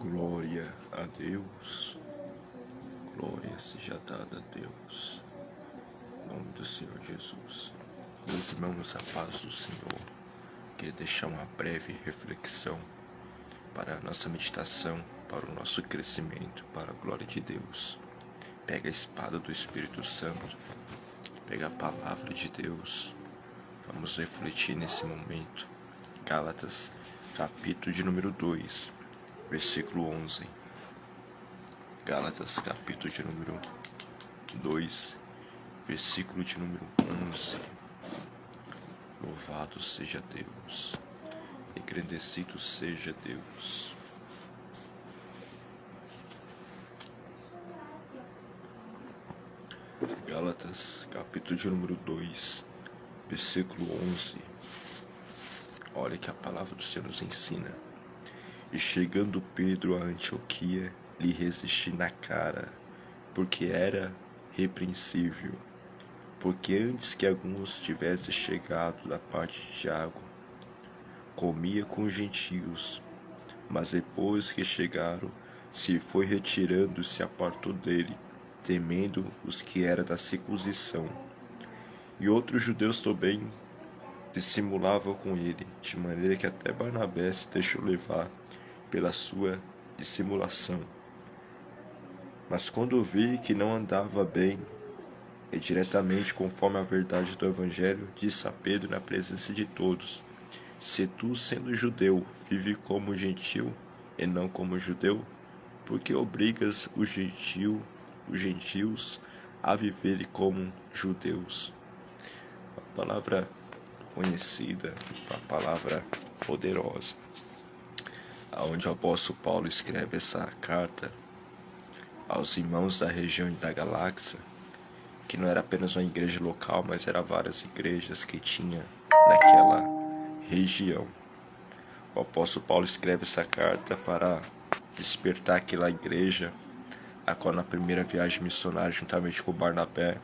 Glória a Deus, glória seja dada a Deus, em nome do Senhor Jesus. Meus irmãos, a paz do Senhor. Queria deixar uma breve reflexão para a nossa meditação, para o nosso crescimento, para a glória de Deus. Pega a espada do Espírito Santo, pega a palavra de Deus. Vamos refletir nesse momento. Gálatas, capítulo de número 2. Versículo 11. Gálatas, capítulo de número 2, versículo de número 11. Louvado seja Deus, engrandecido seja Deus. Gálatas, capítulo de número 2, versículo 11. Olha que a palavra do Senhor nos ensina. E chegando Pedro a Antioquia, lhe resisti na cara, porque era repreensível. Porque antes que alguns tivessem chegado da parte de Tiago, comia com os gentios, mas depois que chegaram, se foi retirando e se apartou dele, temendo os que eram da circuncisão. E outros judeus também dissimulavam com ele, de maneira que até Barnabé se deixou levar pela sua dissimulação. Mas quando vi que não andava bem, e diretamente conforme a verdade do Evangelho, disse a Pedro na presença de todos: se tu, sendo judeu, vive como gentil e não como judeu, por que obrigas os gentios a viverem como judeus? Uma palavra conhecida, uma palavra poderosa, onde o apóstolo Paulo escreve essa carta aos irmãos da região da Galáxia, que não era apenas uma igreja local, mas eram várias igrejas que tinha naquela região. O apóstolo Paulo escreve essa carta para despertar aquela igreja, a qual na primeira viagem missionária, juntamente com Barnabé,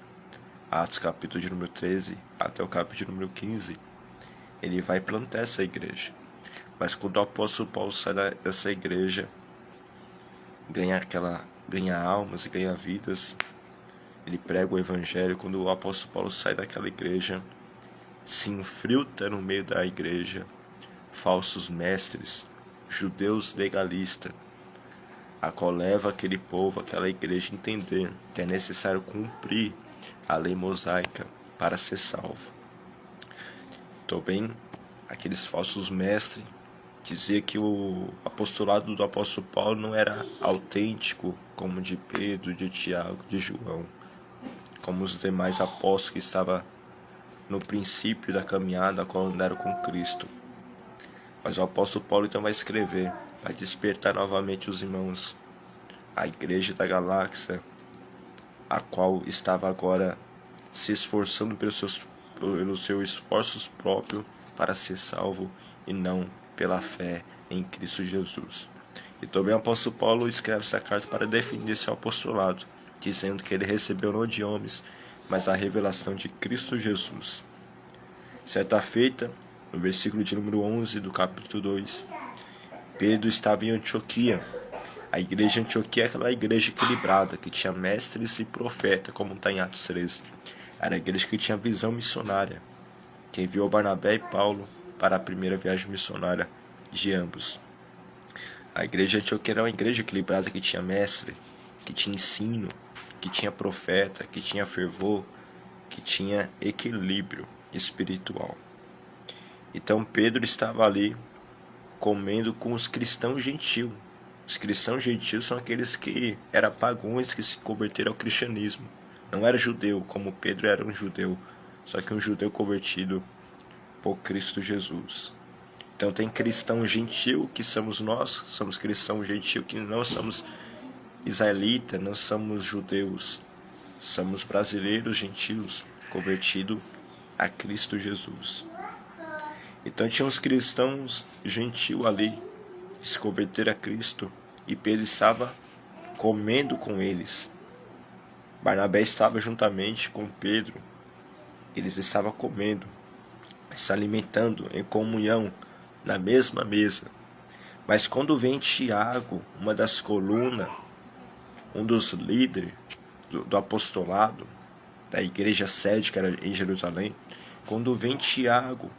Atos capítulo de número 13 até o capítulo de número 15, ele vai plantar essa igreja. Mas quando o apóstolo Paulo sai dessa igreja, ganha almas e ganha vidas, ele prega o evangelho. Quando o apóstolo Paulo sai daquela igreja, se infiltra no meio da igreja falsos mestres, judeus legalistas, a qual leva aquele povo, aquela igreja a entender que é necessário cumprir a lei mosaica para ser salvo. Também aqueles falsos mestres dizia que o apostolado do apóstolo Paulo não era autêntico como de Pedro, de Tiago, de João, como os demais apóstolos que estavam no princípio da caminhada, a qual andaram com Cristo. Mas o apóstolo Paulo então vai escrever, vai despertar novamente os irmãos, a igreja da Galáxia, a qual estava agora se esforçando pelos seus esforços próprios para ser salvo e não pela fé em Cristo Jesus. E também o apóstolo Paulo escreve essa carta para defender seu apostolado, dizendo que ele recebeu não de homens, mas a revelação de Cristo Jesus. Certa feita, no versículo de número 11 do capítulo 2, Pedro estava em Antioquia. A igreja de Antioquia é aquela igreja equilibrada, que tinha mestres e profetas, como está em Atos 13. Era a igreja que tinha visão missionária, que enviou Barnabé e Paulo para a primeira viagem missionária de ambos. A igreja de Antioquia era uma igreja equilibrada, que tinha mestre, que tinha ensino, que tinha profeta, que tinha fervor, que tinha equilíbrio espiritual. Então Pedro estava ali comendo com os cristãos gentios. Os cristãos gentios são aqueles que eram pagãos, que se converteram ao cristianismo. Não era judeu, como Pedro era um judeu, só que um judeu convertido por Cristo Jesus. Então tem cristão gentil, que somos nós, somos cristãos gentil, que não somos israelitas, não somos judeus, somos brasileiros gentios, convertidos a Cristo Jesus. Então tinha uns cristãos gentil ali, que se converteram a Cristo, e Pedro estava comendo com eles. Barnabé estava juntamente com Pedro, eles estavam comendo, se alimentando em comunhão, na mesma mesa. Mas quando vem Tiago, uma das colunas, um dos líderes do apostolado, da igreja sede que era em Jerusalém, quando vem Tiago,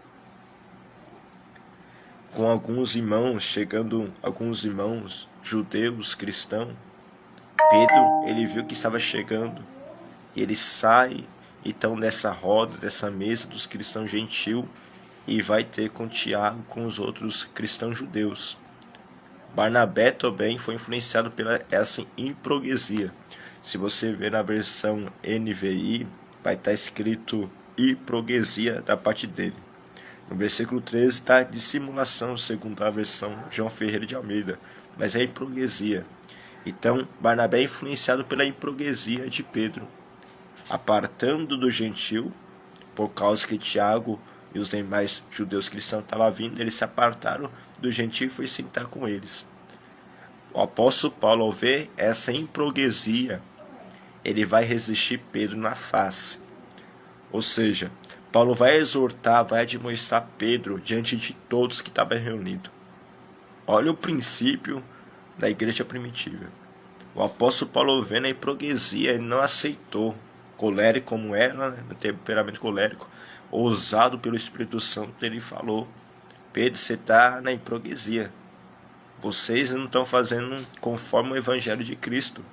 com alguns irmãos, chegando alguns irmãos judeus, cristãos, Pedro, ele viu que estava chegando, e ele sai, então, dessa roda, dessa mesa dos cristãos gentios, e vai ter com Tiago, com os outros cristãos judeus. Barnabé também foi influenciado pela essa hipocrisia. Se você ver na versão NVI, vai estar escrito hipocrisia da parte dele. No versículo 13 está dissimulação, segundo a versão João Ferreira de Almeida, mas é hipocrisia. Então, Barnabé é influenciado pela hipocrisia de Pedro, apartando do gentil, por causa que Tiago e os demais judeus cristãos estavam vindo, eles se apartaram do gentil e foi sentar com eles. O apóstolo Paulo, ao ver essa hipocrisia, ele vai resistir Pedro na face. Ou seja, Paulo vai exortar, vai admoestar Pedro diante de todos que estavam reunidos. Olha o princípio da igreja primitiva. O apóstolo Paulo, vendo a hipocrisia, ele não aceitou. Colérico como era, né? Temperamento colérico, ousado pelo Espírito Santo, ele falou: Pedro, você está na hipocrisia. Vocês não estão fazendo conforme o Evangelho de Cristo.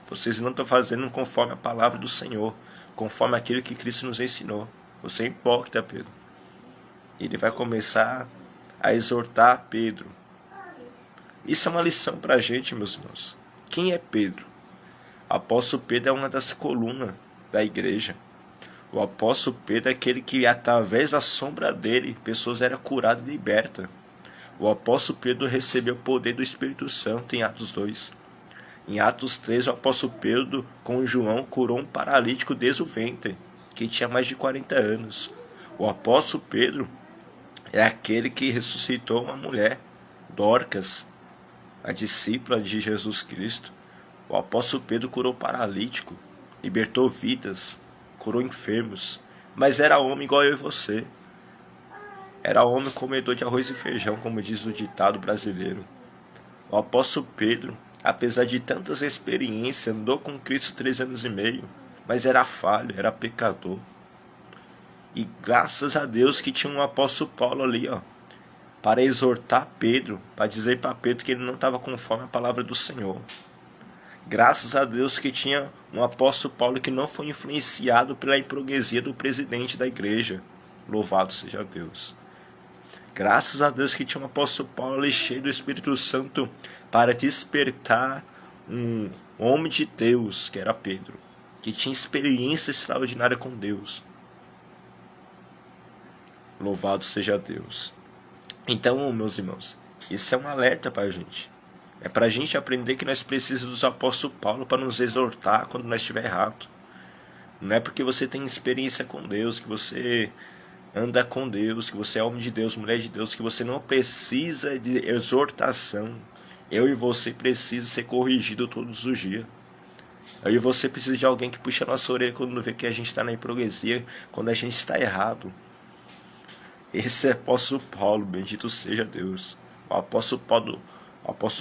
Vocês não estão fazendo conforme a palavra do Senhor, conforme aquilo que Cristo nos ensinou. Você é hipócrita, Pedro. Ele vai começar a exortar Pedro. Isso é uma lição para a gente, meus irmãos. Quem é Pedro? O apóstolo Pedro é uma das colunas da igreja. O apóstolo Pedro é aquele que, através da sombra dele, pessoas eram curadas e libertas. O apóstolo Pedro recebeu o poder do Espírito Santo em Atos 2. Em Atos 3, o apóstolo Pedro, com João, curou um paralítico desde o ventre, que tinha mais de 40 anos. O apóstolo Pedro é aquele que ressuscitou uma mulher, Dorcas, a discípula de Jesus Cristo. O apóstolo Pedro curou paralítico, libertou vidas, curou enfermos, mas era homem igual eu e você. Era homem comedor de arroz e feijão, como diz o ditado brasileiro. O apóstolo Pedro, apesar de tantas experiências, andou com Cristo 3 anos e meio, mas era falho, era pecador. E graças a Deus que tinha um apóstolo Paulo ali, para exortar Pedro, para dizer para Pedro que ele não estava conforme a palavra do Senhor. Graças a Deus que tinha um apóstolo Paulo que não foi influenciado pela hipocrisia do presidente da igreja. Louvado seja Deus. Graças a Deus que tinha um apóstolo Paulo ali cheio do Espírito Santo para despertar um homem de Deus, que era Pedro, que tinha experiência extraordinária com Deus. Louvado seja Deus. Então, meus irmãos, isso é um alerta para a gente. É para a gente aprender que nós precisamos do apóstolo Paulo para nos exortar quando nós estiver errado. Não é porque você tem experiência com Deus, que você anda com Deus, que você é homem de Deus, mulher de Deus, que você não precisa de exortação. Eu e você precisamos ser corrigidos todos os dias. Eu e você precisa de alguém que puxa a nossa orelha quando vê que a gente está na hipocrisia, quando a gente está errado. Esse é o apóstolo Paulo, bendito seja Deus. O apóstolo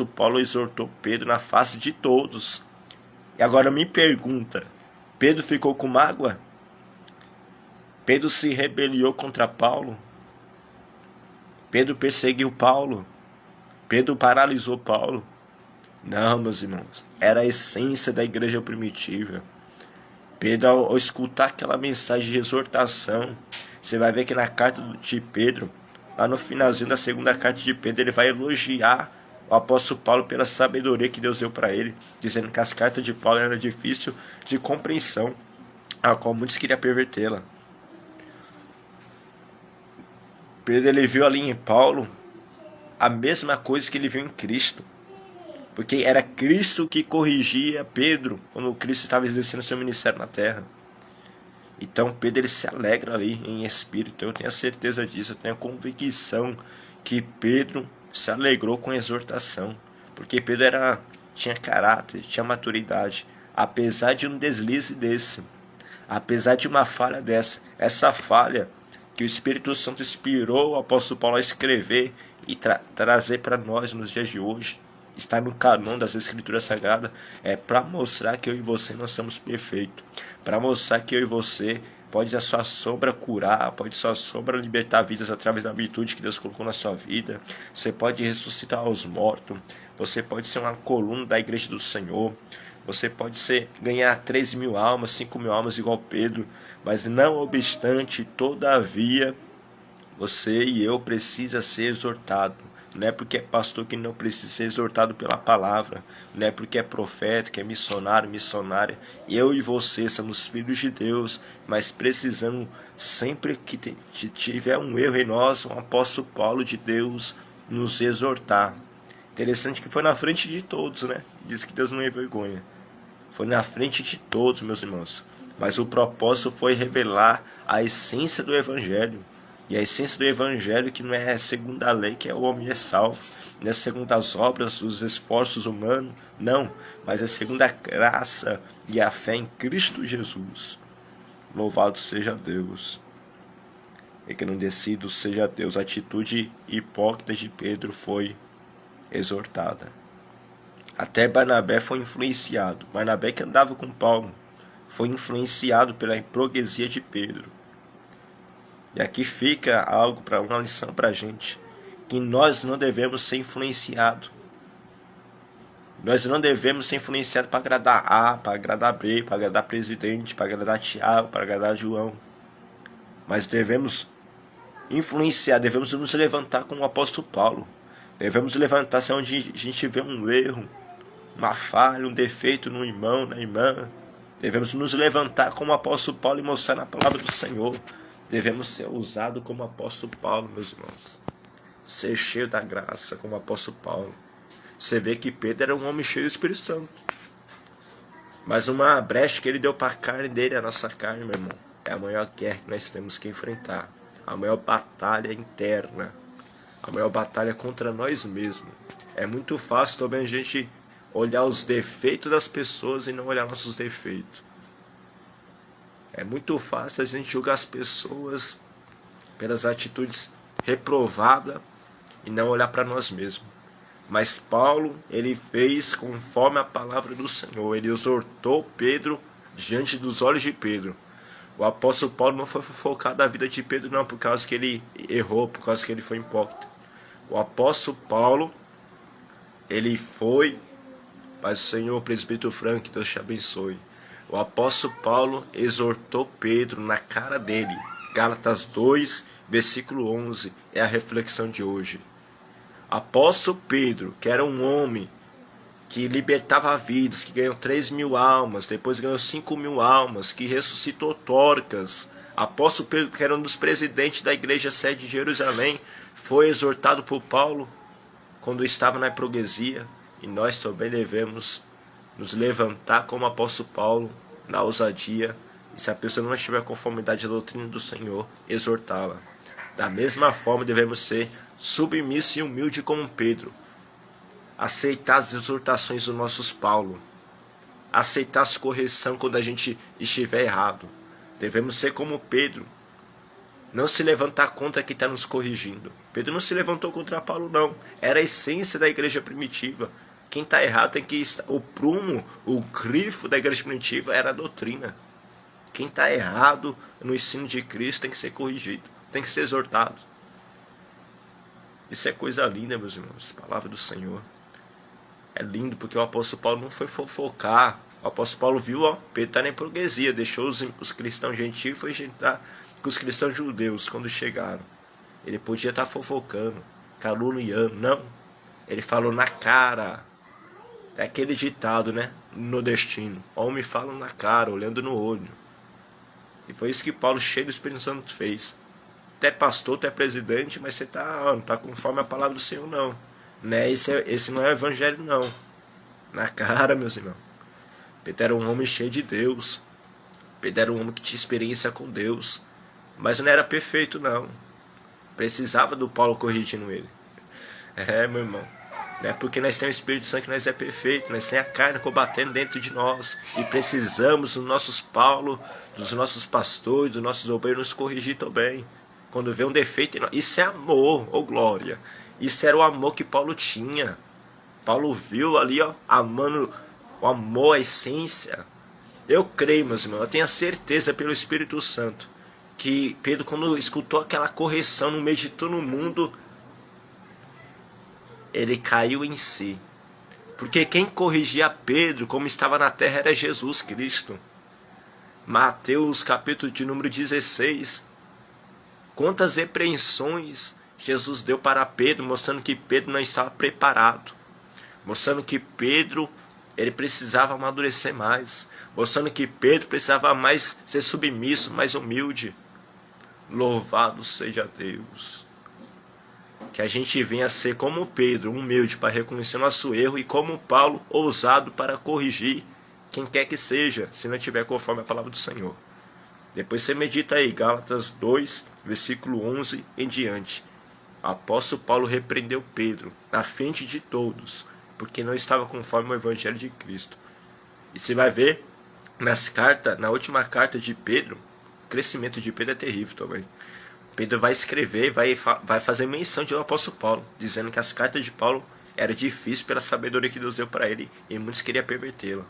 Paulo exortou Pedro na face de todos. E agora me pergunta, Pedro ficou com mágoa? Pedro se rebeliou contra Paulo? Pedro perseguiu Paulo? Pedro paralisou Paulo? Não, meus irmãos. Era a essência da igreja primitiva. Pedro, ao escutar aquela mensagem de exortação, você vai ver que na carta de Pedro, lá no finalzinho da segunda carta de Pedro, ele vai elogiar o apóstolo Paulo pela sabedoria que Deus deu para ele, dizendo que as cartas de Paulo eram difíceis de compreensão, a qual muitos queriam pervertê-la. Pedro, ele viu ali em Paulo a mesma coisa que ele viu em Cristo, porque era Cristo que corrigia Pedro quando Cristo estava exercendo seu ministério na terra. Então Pedro, ele se alegra ali em espírito. Eu tenho a certeza disso, eu tenho a convicção que Pedro se alegrou com a exortação, porque Pedro tinha caráter, tinha maturidade, apesar de um deslize desse, apesar de uma falha dessa. Essa falha que o Espírito Santo inspirou o apóstolo Paulo a escrever, e trazer para nós nos dias de hoje, está no canon das Escrituras Sagradas, é para mostrar que eu e você nós somos perfeitos, para mostrar que eu e você pode a sua sombra curar, pode a sua sombra libertar vidas através da virtude que Deus colocou na sua vida. Você pode ressuscitar os mortos, você pode ser uma coluna da igreja do Senhor, você pode ganhar 3.000 almas, 5.000 almas igual Pedro, mas não obstante, todavia, você e eu precisa ser exortado. Não é porque é pastor que não precisa ser exortado pela palavra. Não é porque é profeta, que é missionário, missionária. Eu e você somos filhos de Deus, mas precisamos, sempre que tiver um erro em nós, um apóstolo Paulo de Deus nos exortar. Interessante que foi na frente de todos, né? Diz que Deus não envergonha. Foi na frente de todos, meus irmãos. Mas o propósito foi revelar a essência do Evangelho. E a essência do Evangelho que não é segundo a lei, que é o homem é salvo. Não é segundo as obras, os esforços humanos. Não, mas é segundo a graça e a fé em Cristo Jesus. Louvado seja Deus. Engrandecido seja Deus. A atitude hipócrita de Pedro foi exortada. Até Barnabé foi influenciado. Barnabé, que andava com Paulo, foi influenciado pela hipocrisia de Pedro. E aqui fica algo, para uma lição para a gente, que nós não devemos ser influenciados. Nós não devemos ser influenciados para agradar A, para agradar B, para agradar presidente, para agradar Tiago, para agradar João. Mas devemos influenciar, devemos nos levantar como o apóstolo Paulo. Devemos levantar-se onde a gente vê um erro, uma falha, um defeito no irmão, na irmã. Devemos nos levantar como o apóstolo Paulo e mostrar na palavra do Senhor. Devemos ser usados como o apóstolo Paulo, meus irmãos. Ser cheio da graça como o apóstolo Paulo. Você vê que Pedro era um homem cheio do Espírito Santo. Mas uma brecha que ele deu para a carne dele, a nossa carne, meu irmão, é a maior guerra que nós temos que enfrentar. A maior batalha interna. A maior batalha contra nós mesmos. É muito fácil também a gente olhar os defeitos das pessoas e não olhar nossos defeitos. É muito fácil a gente julgar as pessoas pelas atitudes reprovadas e não olhar para nós mesmos. Mas Paulo, ele fez conforme a palavra do Senhor. Ele exortou Pedro diante dos olhos de Pedro. O apóstolo Paulo não foi fofocar da vida de Pedro, não, por causa que ele errou, por causa que ele foi hipócrita. O apóstolo Paulo, ele foi, mas o Senhor, presbítero Frank, Deus te abençoe. O apóstolo Paulo exortou Pedro na cara dele. Gálatas 2, versículo 11, é a reflexão de hoje. Apóstolo Pedro, que era um homem que libertava vidas, que ganhou 3.000 almas, depois ganhou 5.000 almas, que ressuscitou Dorcas. Apóstolo Pedro, que era um dos presidentes da igreja sede de Jerusalém, foi exortado por Paulo quando estava na hipocrisia. E nós também devemos nos levantar como apóstolo Paulo, na ousadia, e se a pessoa não estiver conformidade à doutrina do Senhor, exortá-la. Da mesma forma, devemos ser submissos e humildes como Pedro, aceitar as exortações dos nossos Paulo, aceitar as correções quando a gente estiver errado. Devemos ser como Pedro, não se levantar contra quem está nos corrigindo. Pedro não se levantou contra Paulo, não. Era a essência da igreja primitiva. Quem está errado tem que estar. O prumo, o grifo da igreja primitiva era a doutrina. Quem está errado no ensino de Cristo tem que ser corrigido, tem que ser exortado. Isso é coisa linda, meus irmãos. Palavra do Senhor. É lindo porque o apóstolo Paulo não foi fofocar. O apóstolo Paulo viu, Pedro está na hipocrisia, deixou os cristãos gentios e foi jantar com os cristãos judeus quando chegaram. Ele podia estar fofocando, caluniando, não. Ele falou na cara. É aquele ditado, né? Nordestino. Homem fala na cara, olhando no olho. E foi isso que Paulo, cheio do Espírito Santo, fez. Até pastor, até presidente, mas você não tá conforme a palavra do Senhor, não. Né? Esse não é o evangelho, não. Na cara, meus irmãos. Pedro era um homem cheio de Deus. Pedro era um homem que tinha experiência com Deus. Mas não era perfeito, não. Precisava do Paulo corrigindo ele. Meu irmão. Não é porque nós temos o Espírito Santo que nós é perfeito. Nós temos a carne combatendo dentro de nós. E precisamos dos nossos Paulo, dos nossos pastores, dos nossos obreiros nos corrigir também. Quando vê um defeito em nós. Isso é amor, glória. Isso era o amor que Paulo tinha. Paulo viu ali, ó, amando o amor, a essência. Eu creio, meus irmãos, eu tenho a certeza pelo Espírito Santo que Pedro, quando escutou aquela correção no meio de todo mundo, ele caiu em si. Porque quem corrigia Pedro, como estava na terra, era Jesus Cristo. Mateus capítulo de número 16. Quantas repreensões Jesus deu para Pedro, mostrando que Pedro não estava preparado. Mostrando que Pedro, ele precisava amadurecer mais. Mostrando que Pedro precisava mais ser submisso, mais humilde. Louvado seja Deus. Que a gente venha a ser como Pedro, humilde para reconhecer nosso erro, e como Paulo, ousado para corrigir quem quer que seja, se não estiver conforme a palavra do Senhor. Depois você medita aí, Gálatas 2, versículo 11 em diante. O apóstolo Paulo repreendeu Pedro na frente de todos, porque não estava conforme o evangelho de Cristo. E você vai ver na última carta de Pedro, o crescimento de Pedro é terrível também. Pedro vai escrever, vai fazer menção de o apóstolo Paulo, dizendo que as cartas de Paulo eram difíceis pela sabedoria que Deus deu para ele, e muitos queriam pervertê-la.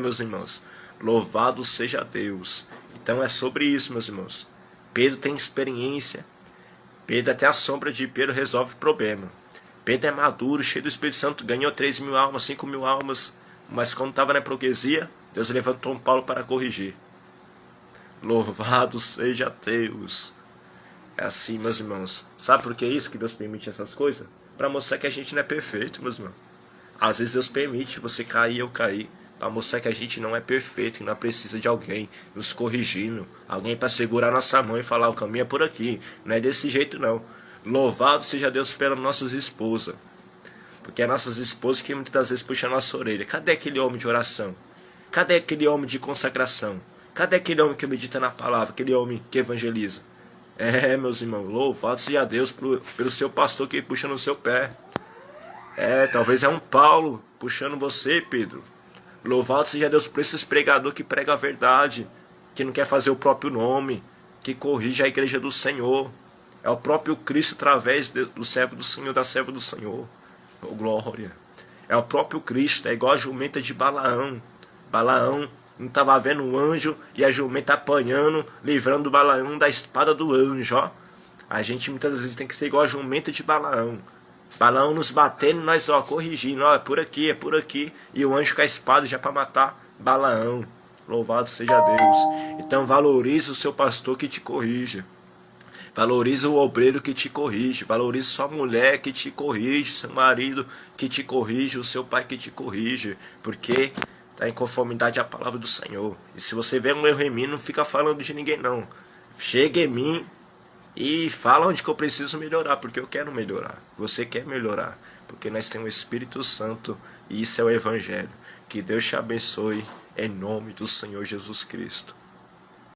Meus irmãos, louvado seja Deus. Então é sobre isso, meus irmãos. Pedro tem experiência. Pedro, até a sombra de Pedro, resolve o problema. Pedro é maduro, cheio do Espírito Santo, ganhou 3.000 almas, 5.000 almas, mas quando estava na hipocrisia, Deus levantou um Paulo para corrigir. Louvado seja Deus. É assim, meus irmãos. Sabe por que é isso que Deus permite essas coisas? Para mostrar que a gente não é perfeito, meus irmãos. Às vezes Deus permite você cair, eu cair, para mostrar que a gente não é perfeito, que não precisa de alguém nos corrigindo, alguém para segurar nossa mão e falar: o caminho é por aqui. Não é desse jeito não. Louvado seja Deus pelas nossas esposas, porque é nossas esposas que muitas vezes puxam a nossa orelha. Cadê aquele homem de oração? Cadê aquele homem de consagração? Cadê aquele homem que medita na palavra? Aquele homem que evangeliza? Meus irmãos, louvado seja Deus pelo seu pastor que puxa no seu pé. Talvez é um Paulo puxando você, Pedro. Louvado seja Deus por esses pregadores que pregam a verdade, que não quer fazer o próprio nome, que corrige a igreja do Senhor. É o próprio Cristo através do servo do Senhor, da serva do Senhor. Oh, glória. É o próprio Cristo, é igual a jumenta de Balaão. Balaão não estava vendo um anjo e a jumenta apanhando, livrando Balaão da espada do anjo, ó. A gente muitas vezes tem que ser igual a jumenta de Balaão. Balaão nos batendo, nós corrigindo, é por aqui, e o anjo com a espada já para matar Balaão. Louvado seja Deus. Então valorize o seu pastor que te corrige. Valorize o obreiro que te corrige. Valorize sua mulher que te corrige, seu marido que te corrige, o seu pai que te corrige, porque está em conformidade à palavra do Senhor. E se você vê um erro em mim, não fica falando de ninguém não. Chega em mim e fala onde que eu preciso melhorar, porque eu quero melhorar. Você quer melhorar, porque nós temos o Espírito Santo e isso é o Evangelho. Que Deus te abençoe em nome do Senhor Jesus Cristo.